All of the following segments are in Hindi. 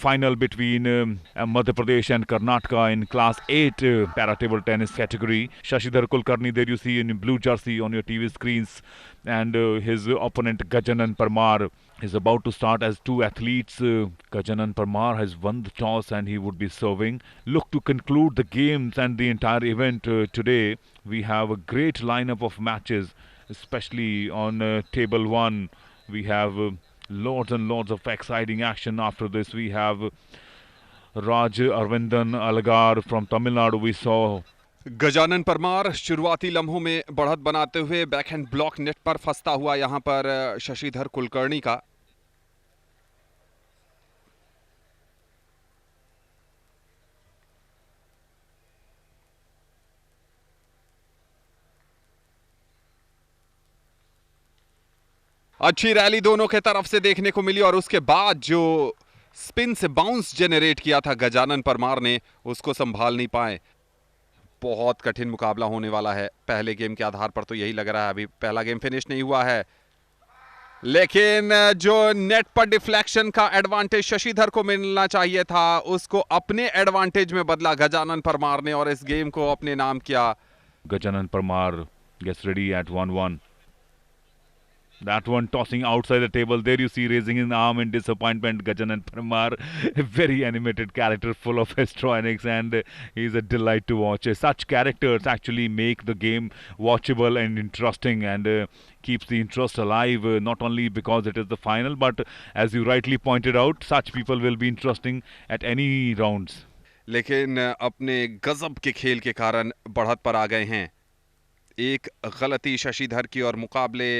final between Madhya Pradesh and Karnataka in Class 8 para table tennis category. Shashidhar Kulkarni, there you see in blue jersey on your TV screens, and his opponent Gajanan Parmar is about to start as two athletes. Gajanan Parmar has won the toss and he would be serving. Look to conclude the games and the entire event today. We have a great lineup of matches, especially on table 1. We have loads and loads of exciting action. After this, we have Raj Arvindan Alagar from Tamil Nadu. We saw Gajanan Parmar शुरुआती लम्हों में बढ़त बनाते हुए बैकहैंड ब्लॉक नेट पर फंसता हुआ यहां पर शशिधर कुलकर्णी का अच्छी रैली दोनों के तरफ से देखने को मिली और उसके बाद जो स्पिन से बाउंस जनरेट किया था गजानन परमार ने, उसको संभाल नहीं पाए। बहुत कठिन मुकाबला होने वाला है। पहले गेम के आधार पर तो यही लग रहा है, अभी पहला गेम फिनिश नहीं हुआ है, लेकिन जो नेट पर डिफ्लेक्शन का एडवांटेज शशिधर को मिलना चाहिए था, उसको अपने एडवांटेज में बदला गजानन परमार ने और इस गेम को अपने नाम किया। Gajanan Parmar gets ready at 1-1. That one tossing outside the table. There you see raising his arm in disappointment. Gajanan Parmar, a very animated character full of histrionics, and he's a delight to watch. Such characters actually make the game watchable and interesting, and keeps the interest alive, not only because it is the final, but as you rightly pointed out, such people will be interesting at any rounds. लेकिन अपने गजब के खेल के कारण बढ़त पर आ गए हैं। एक गलती शशिधर की और मुकाबले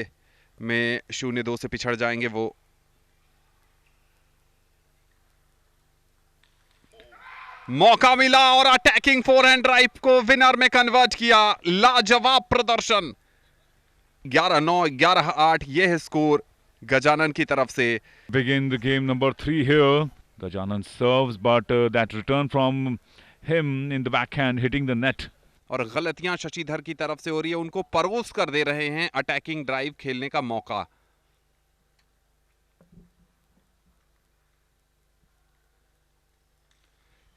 में 0-2 से पिछड़ जाएंगे वो। मौका मिला और अटैकिंग फोरहैंड ड्राइव को विनर में कन्वर्ट किया। लाजवाब प्रदर्शन। 11-9, 11-8 ये है स्कोर गजानन की तरफ से। Begin the game number 3 here. Gajanan serves, but that return from him in the backhand hitting the net. और गलतियां शशिधर की तरफ से हो रही है, उनको परोस कर दे रहे हैं अटैकिंग ड्राइव खेलने का मौका।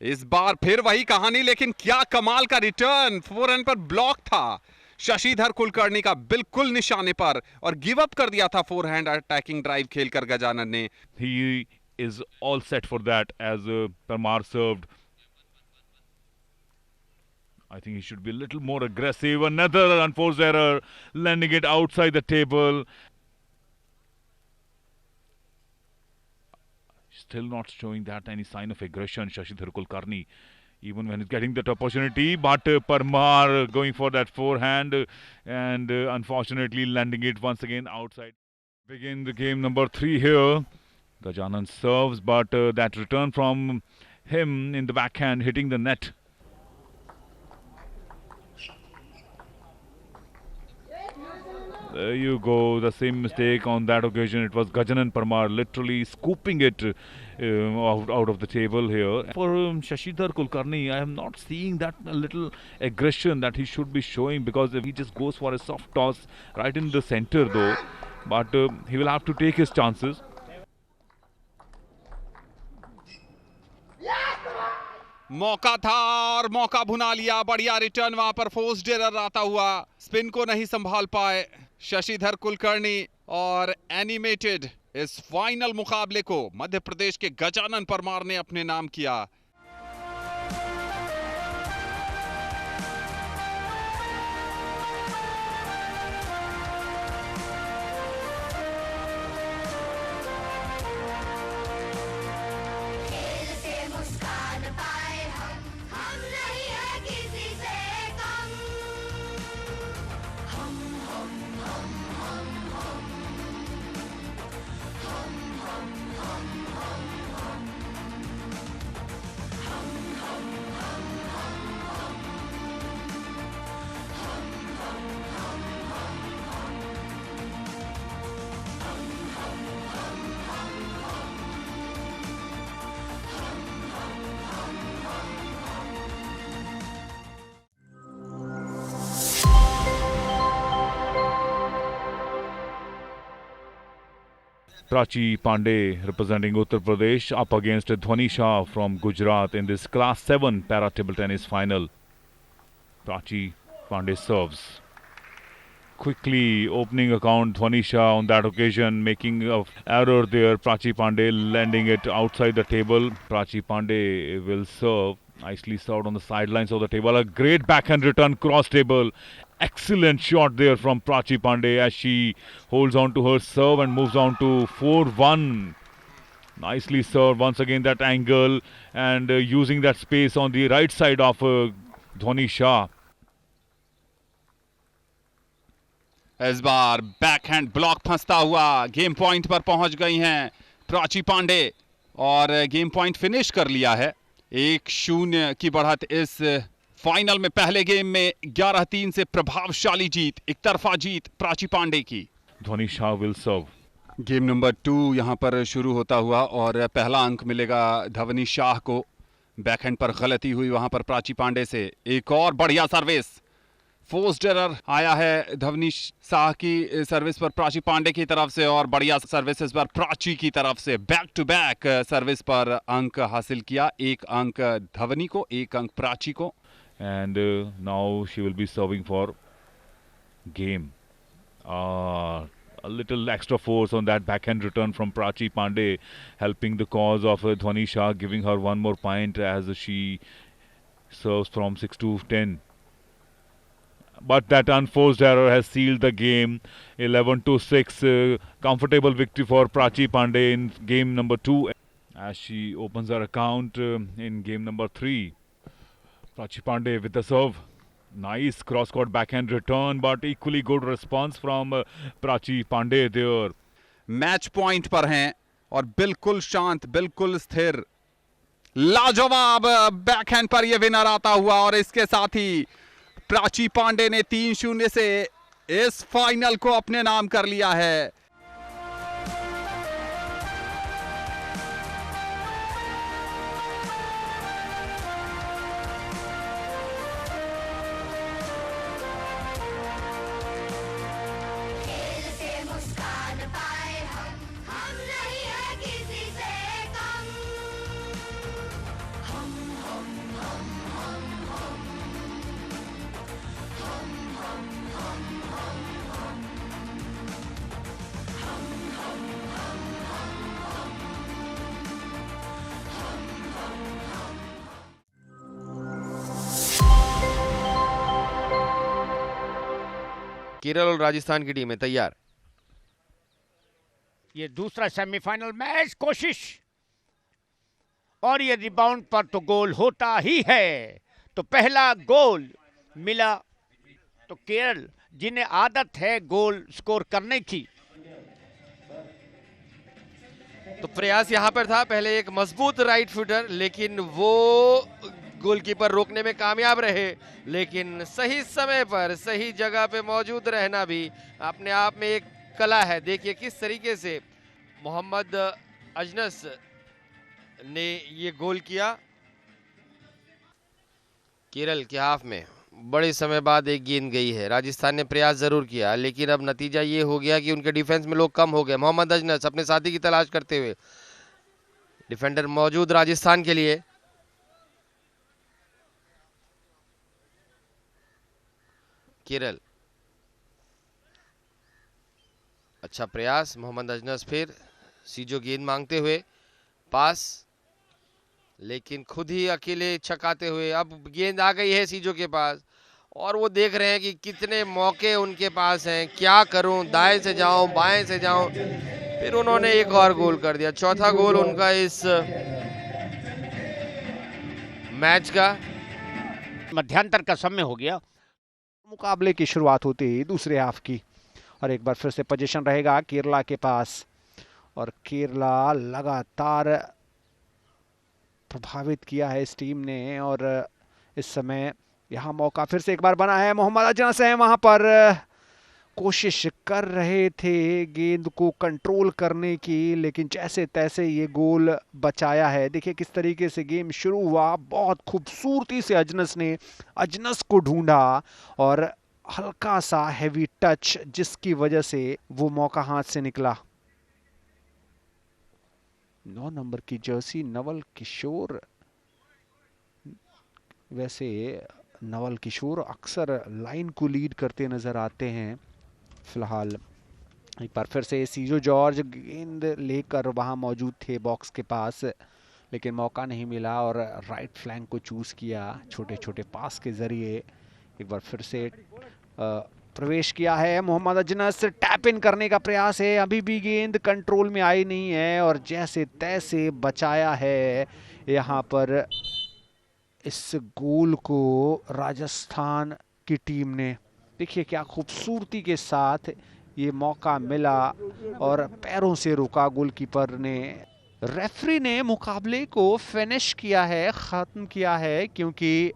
इस बार फिर वही कहानी, लेकिन क्या कमाल का रिटर्न। फोरहैंड पर ब्लॉक था शशिधर कुलकर्णी का बिल्कुल निशाने पर, और गिव अप कर दिया था फोरहैंड अटैकिंग ड्राइव खेलकर गजानन ने। He is all set for that as Parmar served. I think he should be a little more aggressive. Another unforced error, landing it outside the table. Still not showing that any sign of aggression, Shashidhar Kulkarni, even when he's getting that opportunity. But Parmar going for that forehand and unfortunately landing it once again outside. Begin the game number 3 here. Gajanan serves, but that return from him in the backhand hitting the net. There you go, the same mistake on that occasion. It was Gajanan Parmar literally scooping it out of the table here. For Shashidhar Kulkarni, I am not seeing that little aggression that he should be showing, because if he just goes for a soft toss right in the center though, but he will have to take his chances. मौका था और मौका भुना लिया। बढ़िया रिटर्न वहां पर फोर्स्ड एरर आता हुआ, स्पिन को नहीं संभाल पाए शशिधर कुलकर्णी, और एनिमेटेड इस फाइनल मुकाबले को मध्य प्रदेश के गजानन परमार ने अपने नाम किया। Prachi Pandey representing Uttar Pradesh up against Dhwani Shah from Gujarat in this Class 7 para table tennis final. Prachi Pandey serves. Quickly opening account Dhwani Shah on that occasion, making an error there. Prachi Pandey landing it outside the table. Prachi Pandey will serve. Nicely served on the sidelines of the table. A great backhand return cross table. Excellent shot there from Prachi Pandey as she holds on to her serve and moves on to 4-1. Nicely served once again, that angle, and using that space on the right side of Dhwani Shah. इस बार बैकहैंड ब्लॉक फंसता हुआ गेम पॉइंट पर पहुंच गई हैं प्राची पांडे और गेम पॉइंट फिनिश कर लिया है। 1-0 की बढ़त इस फाइनल में पहले गेम में 11-3 से प्रभावशाली जीत, एक तरफा जीत प्राची पांडे की। Dhwani Shah will serve. Game number 2 यहां पर शुरू होता हुआ और पहला अंक मिलेगा ध्वनी शाह को। बैकहैंड पर गलती हुई वहां पर प्राची पांडे से। एक और बढ़िया सर्विस, फोर्स्ड एरर आया है ध्वनी शाह की सर्विस पर प्राची पांडे की तरफ से और बढ़िया सर्विस इस बार प्राची की तरफ से। बैक टू बैक सर्विस पर अंक हासिल किया, एक अंक ध्वनी को, एक अंक प्राची को। And now she will be serving for game. A little extra force on that backhand return from Prachi Pandey, helping the cause of Dhwani Shah, giving her one more point as she serves from 6-10. But that unforced error has sealed the game. 11-6. Comfortable victory for Prachi Pandey in game number 2 as she opens her account in game number 3. Prachi Pandey with the serve. Nice cross-court backhand return, but equally good response from Prachi Pandey there. Match point पर हैं और बिल्कुल शांत, बिल्कुल स्थिर, लाजवाब बैकहैंड पर यह विनर आता हुआ और इसके साथ ही प्राची पांडे ने 3-0 से इस फाइनल को अपने नाम कर लिया है। केरल और राजस्थान की टीमें तैयार। ये दूसरा सेमीफाइनल मैच, कोशिश और ये रिबाउंड पर तो गोल होता ही है। तो पहला गोल मिला तो केरल, जिन्हें आदत है गोल स्कोर करने की। तो प्रयास यहां पर था, पहले एक मजबूत राइट फुटर, लेकिन वो गोलकीपर रोकने में कामयाब रहे। लेकिन सही समय पर सही जगह पे मौजूद रहना भी अपने आप में एक कला है। देखिए किस तरीके से मोहम्मद अजनस ने ये गोल किया। केरल के हाफ में बड़े समय बाद एक गेंद गई है। राजस्थान ने प्रयास जरूर किया, लेकिन अब नतीजा ये हो गया कि उनके डिफेंस में लोग कम हो गए। मोहम्मद अजनस अपने साथी की तलाश करते हुए, डिफेंडर मौजूद राजस्थान के लिए। केरल अच्छा प्रयास, मोहम्मद अजनस फिर सीजो गेंद मांगते हुए, पास, लेकिन खुद ही अकेले छकाते हुए। अब गेंद आ गई है सीजो के पास और वो देख रहे हैं कि कितने मौके उनके पास हैं, क्या करूं, दाएं से जाऊं, बाएं से जाऊं। फिर उन्होंने एक और गोल कर दिया, चौथा गोल उनका इस मैच का। मध्यांतर का समय हो गया। मुकाबले की शुरुआत होती है दूसरे हाफ की और एक बार फिर से पोजीशन रहेगा केरला के पास और केरला लगातार प्रभावित किया है इस टीम ने और इस समय यहां मौका फिर से एक बार बना है। मोहम्मद अजनस है वहां पर, कोशिश कर रहे थे गेंद को कंट्रोल करने की, लेकिन जैसे तैसे ये गोल बचाया है। देखिए किस तरीके से गेम शुरू हुआ, बहुत खूबसूरती से अजनस को ढूंढा और हल्का सा हैवी टच जिसकी वजह से वो मौका हाथ से निकला। 9 नंबर की जर्सी नवल किशोर। वैसे नवल किशोर अक्सर लाइन को लीड करते नजर आते हैं। फिलहाल एक बार फिर से सीजो जॉर्ज गेंद लेकर वहां मौजूद थे बॉक्स के पास, लेकिन मौका नहीं मिला और राइट फ्लैंक को चूज किया छोटे छोटे पास के जरिए। एक बार फिर से प्रवेश किया है मोहम्मद अजनस, टैप इन करने का प्रयास है, अभी भी गेंद कंट्रोल में आई नहीं है और जैसे तैसे बचाया है यहाँ पर इस गोल को राजस्थान की टीम ने। देखिए क्या खूबसूरती के साथ ये मौका मिला और पैरों से रोका गोलकीपर ने। रेफरी ने मुकाबले को फिनिश किया है, खत्म किया है, क्योंकि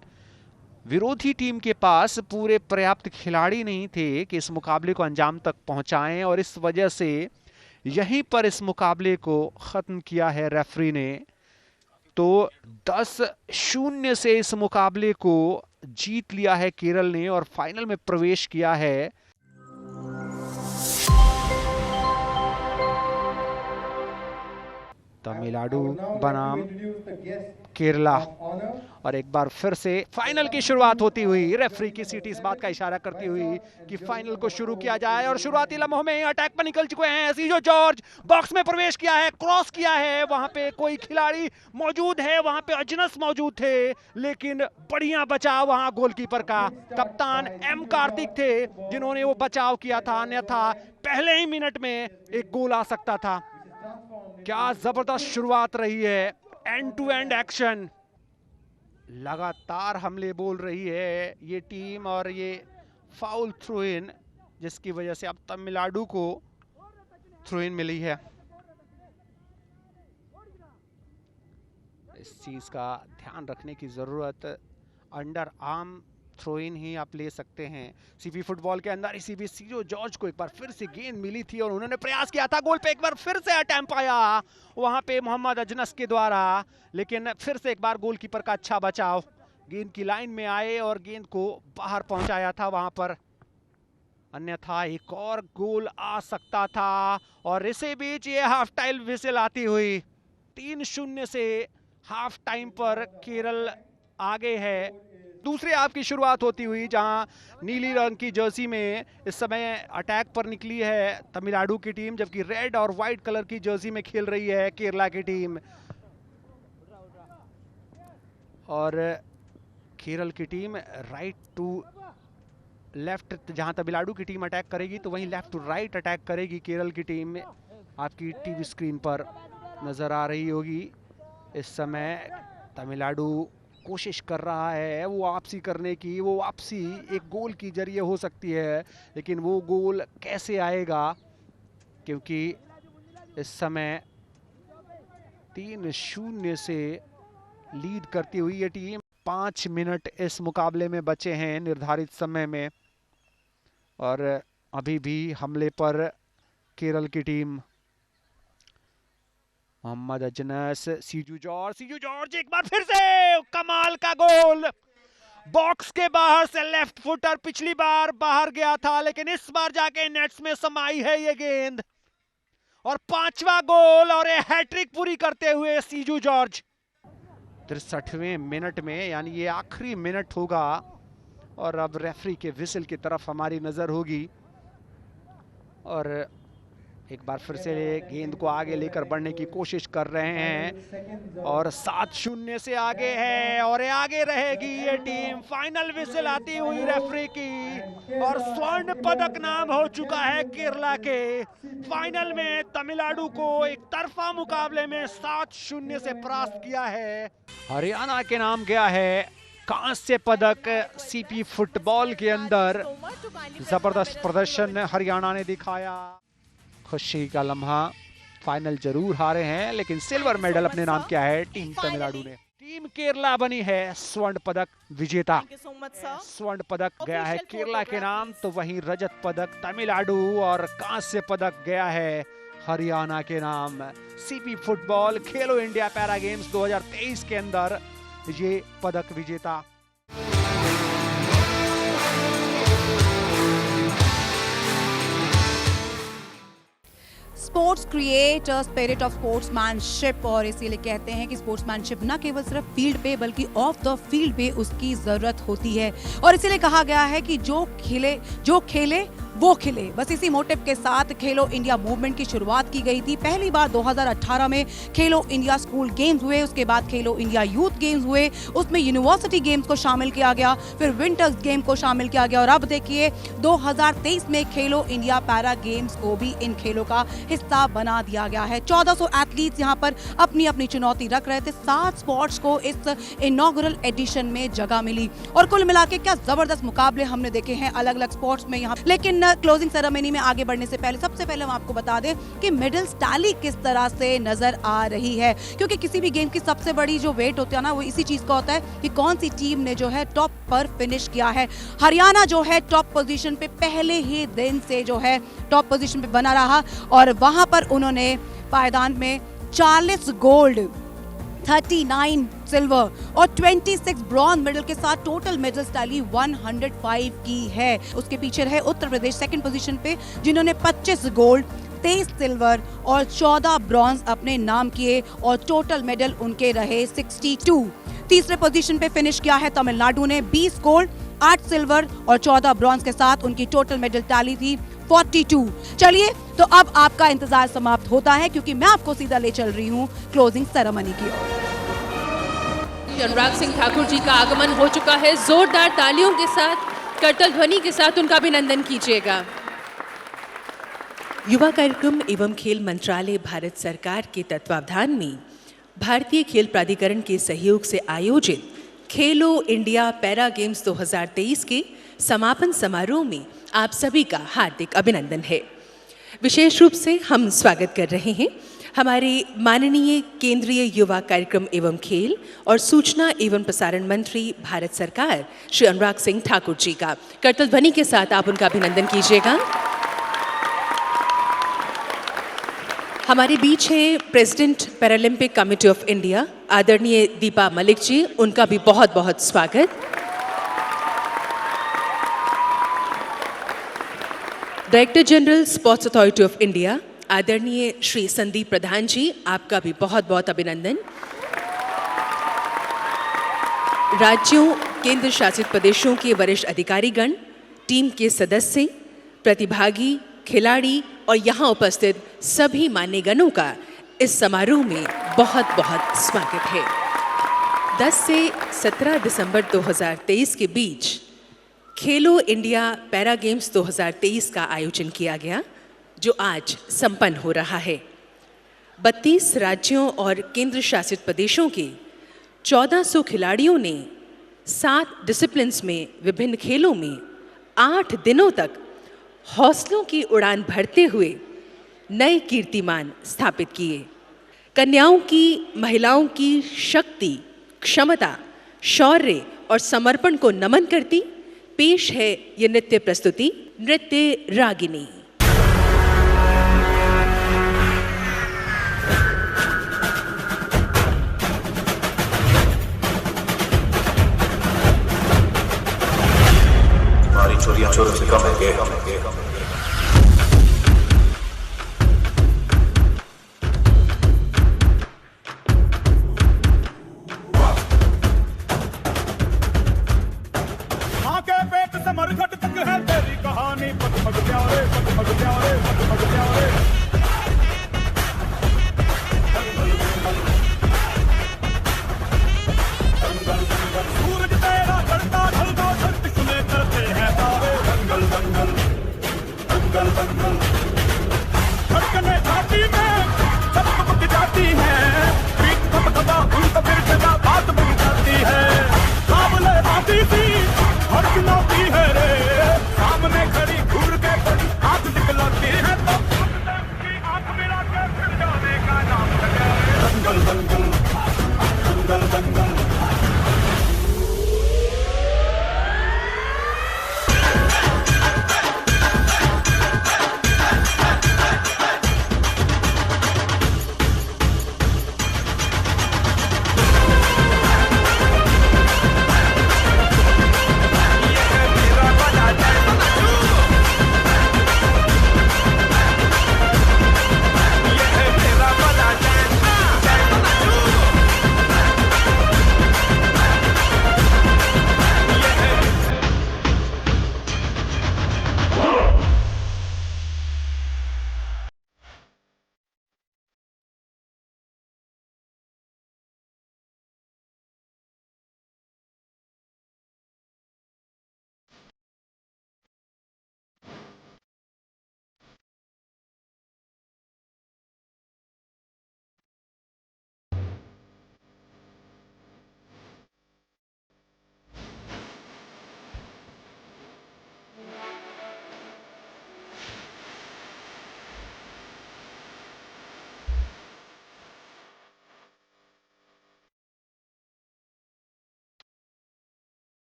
विरोधी टीम के पास पूरे पर्याप्त खिलाड़ी नहीं थे कि इस मुकाबले को अंजाम तक पहुंचाएं और इस वजह से यहीं पर इस मुकाबले को खत्म किया है रेफरी ने। तो 10-0 से इस मुकाबले को जीत लिया है केरल ने और फाइनल में प्रवेश किया है। तमिलनाडु बनाम केरला। और एक बार फिर से फाइनल की शुरुआत होती हुई, रेफरी की सीटी इस बात का इशारा करती हुई कि फाइनल को शुरू किया जाए और शुरुआती लम्हों में अटैक पर निकल चुके हैं। सीजो जॉर्ज बॉक्स में प्रवेश किया है, क्रॉस किया है, वहां पे कोई खिलाड़ी मौजूद है, वहां पे अजनस मौजूद थे, लेकिन बढ़िया बचाव वहां गोलकीपर का। कप्तान एम कार्तिक थे जिन्होंने वो बचाव किया था, अन्यथा पहले ही मिनट में एक गोल आ सकता था। क्या जबरदस्त शुरुआत रही है, एंड टू एंड एक्शन, लगातार हमले बोल रही है ये टीम और ये फाउल थ्रो इन जिसकी वजह से अब तमिलनाडु को थ्रो इन मिली है। इस चीज का ध्यान रखने की जरूरत, अंडर आर्म थ्रो इन ही आप ले सकते हैं। सीपी फुटबॉल के अंदर इसी बीच सीजो जॉर्ज को एक बार फिर से गेंद मिली थी और उन्होंने प्रयास किया था गोल पे एक बार फिर से अटेम्प्ट आया वहां पे मोहम्मद अजनस के द्वारा, लेकिन फिर से एक बार गोलकीपर का अच्छा बचाव, गेंद की लाइन में आए और गेंद को बाहर पहुंचाया था वहां पर, अन्यथा एक और गोल आ सकता था। और इसी बीच ये हाफ टाइम विसिल आती हुई 3-0 से हाफ टाइम पर केरल आगे है। दूसरे हाफ की शुरुआत होती हुई जहां नीली रंग की जर्सी में इस समय अटैक पर निकली है तमिलनाडु की टीम, जबकि रेड और व्हाइट कलर की जर्सी में खेल रही है केरला की टीम। और केरल की टीम राइट टू लेफ्ट, जहां तमिलनाडु की टीम अटैक करेगी तो वहीं लेफ्ट टू राइट अटैक करेगी केरल की टीम। आपकी टीवी स्क्रीन पर नजर आ रही होगी इस समय तमिलनाडु कोशिश कर रहा है वो वापसी करने की, वो वापसी एक गोल की जरिए हो सकती है, लेकिन वो गोल कैसे आएगा, क्योंकि इस समय 3-0 से लीड करती हुई ये टीम। 5 मिनट इस मुकाबले में बचे हैं निर्धारित समय में और अभी भी हमले पर केरल की टीम। मोहम्मद अजनस, सीजू जॉर्ज एक बार फिर से कमाल का गोल, बॉक्स के बाहर से लेफ्ट फुटर, पिछली बार बाहर गया था लेकिन इस बार जाके नेट्स में समाई है ये गेंद और 5वां गोल और ये हैट्रिक पूरी करते हुए सीजू जॉर्ज। 63वें मिनट में, यानी ये आखिरी मिनट होगा और अब रेफरी के विसिल की तरफ हमारी नजर होगी और एक बार फिर से गेंद को आगे लेकर बढ़ने की कोशिश कर रहे हैं और 7-0 से आगे है और आगे रहेगी ये टीम। फाइनल विसिल आती हुई रेफरी की और स्वर्ण पदक नाम हो चुका है केरला के। फाइनल में तमिलनाडु को एक तरफा मुकाबले में 7-0 से परास्त किया है। हरियाणा के नाम गया है कांस्य पदक सीपी फुटबॉल के अंदर। जबरदस्त प्रदर्शन हरियाणा ने दिखाया, खुशी का लम्हा। फाइनल जरूर हारे हैं लेकिन सिल्वर मेडल अपने नाम किया है टीम तमिलनाडु ने। टीम केरला बनी है स्वर्ण पदक विजेता। स्वर्ण पदक गया है केरला के नाम, तो वहीं रजत पदक तमिलनाडु और कांस्य पदक गया है हरियाणा के नाम। सीपी फुटबॉल खेलो इंडिया पैरा गेम्स 2023 के अंदर ये पदक विजेता। Sports create a spirit of sportsmanship, और इसीलिए कहते हैं कि स्पोर्ट्समैनशिप ना केवल सिर्फ फील्ड पे बल्कि ऑफ द फील्ड पे उसकी जरूरत होती है। और इसीलिए कहा गया है कि जो खेले वो खिले। बस इसी मोटिव के साथ खेलो इंडिया मूवमेंट की शुरुआत की गई थी। पहली बार 2018 में खेलो इंडिया स्कूल गेम्स हुए, उसके बाद खेलो इंडिया यूथ गेम्स हुए, उसमें यूनिवर्सिटी गेम्स को शामिल किया गया, फिर विंटर्स गेम को शामिल किया गया, और अब देखिए 2023 में खेलो इंडिया पैरा गेम्स को भी इन खेलों का हिस्सा बना दिया गया है। 1400 एथलीट्स यहाँ पर अपनी अपनी चुनौती रख रहे थे। 7 स्पोर्ट्स को इस इनॉग्रल एडिशन में जगह मिली, और कुल मिला के क्या जबरदस्त मुकाबले हमने देखे हैं अलग अलग स्पोर्ट्स में यहाँ। लेकिन क्लोजिंग सेरेमनी में आगे बढ़ने से पहले सबसे पहले हम आपको बता दें कि मेडल्स टैली किस तरह से नजर आ रही है, क्योंकि किसी भी गेम की सबसे बड़ी जो वेट होता है ना, वो इसी चीज का होता है कि कौन सी टीम ने जो है टॉप पर फिनिश किया है। हरियाणा जो है टॉप पोजीशन पे पहले ही दिन से जो है टॉप पोजीशन पे बना रहा, और वहां पर उन्होंने पायदान में 40 गोल्ड, 39 सिल्वर और 26 ब्रॉन्ज मेडल के साथ टोटल मेडल्स टैली 105 की है। उसके पीछे रहे उत्तर प्रदेश सेकंड पोजीशन पे, जिन्होंने 25 गोल्ड, 23 सिल्वर और 14 ब्रॉन्ज अपने नाम किए, और टोटल मेडल उनके रहे 62। तीसरे पोजीशन पे फिनिश किया है तमिलनाडु ने, 20 गोल्ड, 8 सिल्वर और 14 ब्रॉन्ज के साथ उनकी टोटल मेडल टैली थी 42। चलिए तो अब आपका इंतजार समाप्त होता है, क्योंकि मैं आपको सीधा ले चल रही हूँ क्लोजिंग सेरेमनी की ओर। अनुराग सिंह ठाकुर जी का आगमन हो चुका है। जोरदार तालियों के साथ, करतल ध्वनि के साथ उनका अभिनंदन कीजिएगा। युवा कार्यक्रम एवं खेल मंत्रालय भारत सरकार के तत्वावधान में भारतीय खेल प्राधिकरण के सहयोग से आयोजित खेलो इंडिया पैरा गेम्स 2023 के समापन समारोह में आप सभी का हार्दिक अभिनंदन है। विशेष रूप से हम स्वागत कर रहे हैं हमारे माननीय केंद्रीय युवा कार्यक्रम एवं खेल और सूचना एवं प्रसारण मंत्री भारत सरकार श्री अनुराग सिंह ठाकुर जी का। करतल ध्वनि के साथ आप उनका अभिनंदन कीजिएगा। हमारे बीच है president Paralympic committee of India आदरणीय दीपा मलिक जी, उनका भी बहुत बहुत स्वागत। Director general sports authority of India आदरणीय श्री संदीप प्रधान जी, आपका भी बहुत बहुत अभिनंदन। राज्यों, केंद्र शासित प्रदेशों के वरिष्ठ अधिकारीगण, टीम के सदस्य, प्रतिभागी, खिलाड़ी और यहाँ उपस्थित सभी मान्यगणों का इस समारोह में बहुत बहुत स्वागत है। 10 से 17 दिसंबर 2023 के बीच खेलो इंडिया पैरा गेम्स 2023 का आयोजन किया गया, जो आज संपन्न हो रहा है। 32 राज्यों और केंद्र शासित प्रदेशों के 1400 खिलाड़ियों ने 7 डिसिप्लिन्स में विभिन्न खेलों में 8 दिनों तक हौसलों की उड़ान भरते हुए नए कीर्तिमान स्थापित किए। कन्याओं की, महिलाओं की शक्ति, क्षमता, शौर्य और समर्पण को नमन करती पेश है ये नृत्य प्रस्तुति, नृत्य रागिनी। चोरियां चोरों से कम है। आके पेट से मरघट तक है तेरी कहानी, पग प्यारे, पग प्यारे, पग प्यारे। सूरज तेरा चढ़ता ढलता धरती सुने करते हैं तारे, दंगल दंगल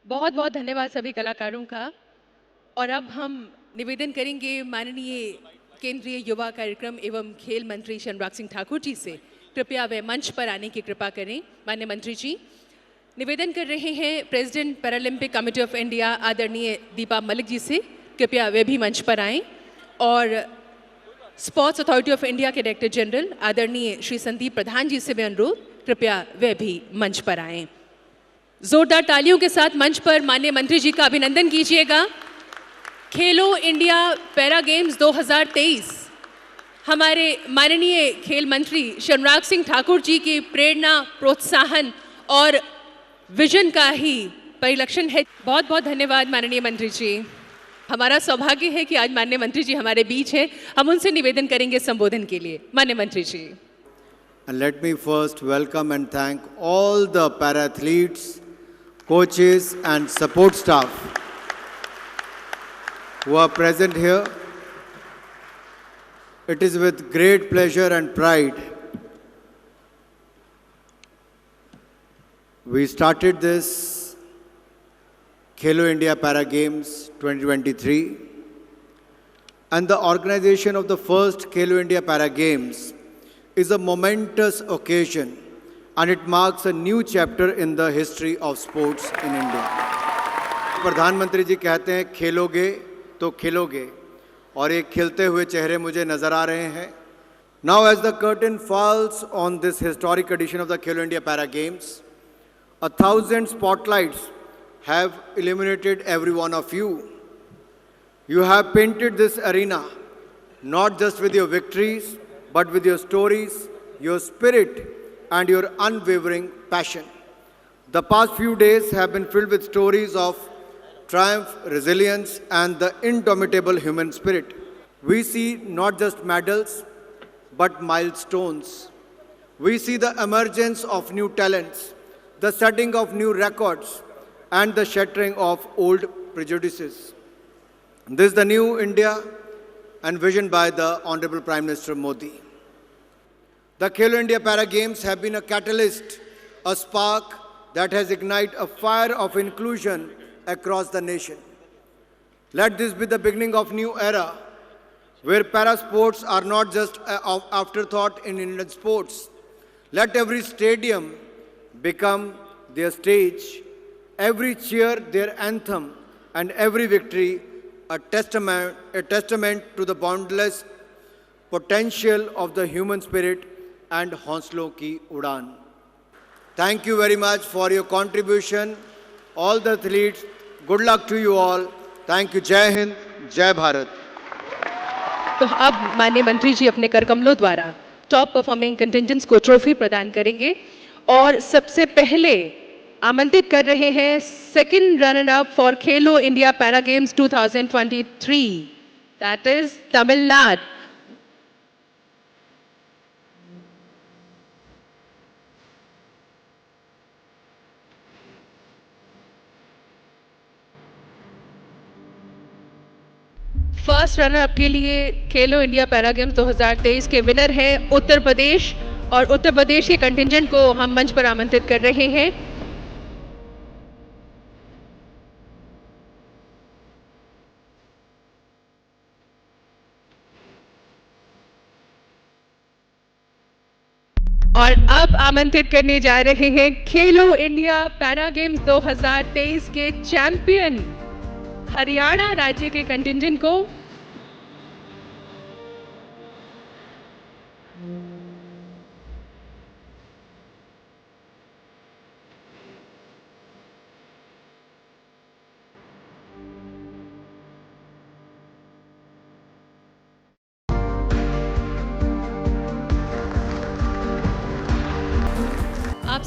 बहुत बहुत धन्यवाद सभी कलाकारों का। और अब हम निवेदन करेंगे माननीय केंद्रीय युवा कार्यक्रम एवं खेल मंत्री शनराग सिंह ठाकुर जी से, कृपया वे मंच पर आने की कृपा करें। माननीय मंत्री जी, निवेदन कर रहे हैं president Paralympic committee of India आदरणीय दीपा मलिक जी से, कृपया वे भी मंच पर आएं। और स्पोर्ट्स अथॉरिटी ऑफ इंडिया के डायरेक्टर जनरल आदरणीय श्री संदीप प्रधान जी से भी अनुरोध, कृपया वे भी मंच पर आएं। जोरदार तालियों के साथ मंच पर माननीय मंत्री जी का अभिनंदन कीजिएगा। खेलो इंडिया पैरा गेम्स 2023 हमारे माननीय खेल मंत्री शनराग सिंह ठाकुर जी की प्रेरणा, प्रोत्साहन और विजन का ही परिलक्षण है। बहुत बहुत धन्यवाद माननीय मंत्री जी। हमारा सौभाग्य है कि आज माननीय मंत्री जी हमारे बीच हैं। हम उनसे निवेदन करेंगे संबोधन के लिए। माननीय मंत्री जी। And let me first welcome and thank all the para-athletes, coaches and support staff who are present here. It is with great pleasure and pride we started this Khelo India Para Games 2023, and the organization of the first Khelo India Para Games is a momentous occasion, and it marks a new chapter in the history of sports in India. प्रधानमंत्री जी कहते हैं खेलोगे तो खिलोगे, और ये खिलते हुए चेहरे मुझे नजर आ रहे हैं. Now as the curtain falls on this historic edition of the Khelo India Para Games, 1,000 spotlights have illuminated every one of you. You have painted this arena not just with your victories, but with your stories, your spirit, and your unwavering passion. The past few days have been filled with stories of triumph, resilience, and the indomitable human spirit. We see not just medals, but milestones. We see the emergence of new talents, the setting of new records, and the shattering of old prejudices. This is the new India envisioned by the Honorable Prime Minister Modi. The Khelo India Para Games have been a catalyst, a spark that has ignited a fire of inclusion across the nation. Let this be the beginning of a new era, where para sports are not just an afterthought in Indian sports. Let every stadium become their stage, every cheer their anthem, and every victory a testament to the boundless potential of the human spirit and हौसलों की उड़ान. Thank you very much for your contribution, all the athletes. Good luck to you all. Thank you. जय हिंद, जय भारत. तो अब माननीय मंत्री जी अपने करकमलों द्वारा टॉप परफॉर्मिंग कंटिजेंट्स को ट्रॉफी प्रदान करेंगे, और सबसे पहले आमंत्रित कर रहे हैं second runner up for Khelo India para games 2023, that is Tamil Nadu. First runner up के लिए खेलो इंडिया पैरा गेम्स 2023 के विनर हैं उत्तर प्रदेश, और उत्तर प्रदेश के कंटिजेंट को हम मंच पर आमंत्रित कर रहे हैं. और अब आमंत्रित करने जा रहे हैं खेलो इंडिया पैरा गेम्स 2023 के चैंपियन हरियाणा राज्य के कंटिजेंट को.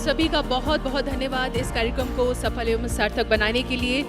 सभी का बहुत बहुत धन्यवाद इस कार्यक्रम को सफल एवं सार्थक बनाने के लिए।